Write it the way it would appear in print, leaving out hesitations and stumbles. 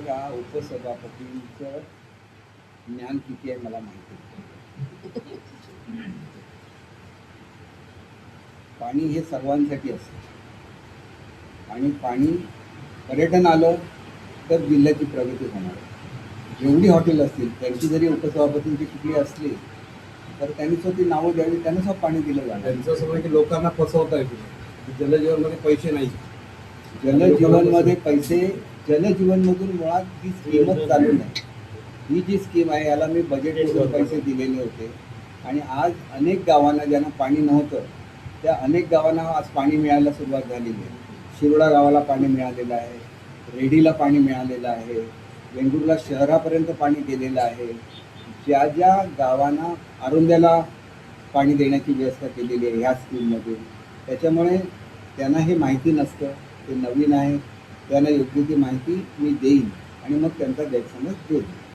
बघा, उपसभापतींचं ज्ञान किती आहे मला माहिती आहे. पाणी हे सर्वांसाठी असतं आणि पाणी पर्यटन आलं तर जिल्ह्याची प्रगती होणार. जेवढी हॉटेल असतील त्यांची जरी उपसभापतींची कुठली असली तर त्यांनी ती नावं द्यावी, त्यांना पाणी दिलं जाणार. त्यांचं असं की लोकांना फसवता येईल. जलजीवनमध्ये पैसे नाही. जलजीवनमध्ये पैसे, जलजीवनमधून मुळात ही स्कीमच चालू नाही. ही जी स्कीम आहे याला मी बजेटमधून पैसे दिलेले होते आणि आज अनेक गावांना ज्यांना पाणी नव्हतं त्या अनेक गावांना आज पाणी मिळायला सुरुवात झालेली आहे. शिरोडा गावाला पाणी मिळालेलं आहे, रेडीला पाणी मिळालेलं आहे, वेंगुर्ला शहरापर्यंत पाणी गेलेलं आहे. ज्या ज्या गावांना आरुंद्याला पाणी देण्याची व्यवस्था केलेली आहे ह्या स्कीममध्ये, त्याच्यामुळे त्यांना हे माहिती नसतं, ते नवीन आहे, त्यांना योग्य ती माहिती मी देईन आणि मग त्यांचा गैरसमज देईन.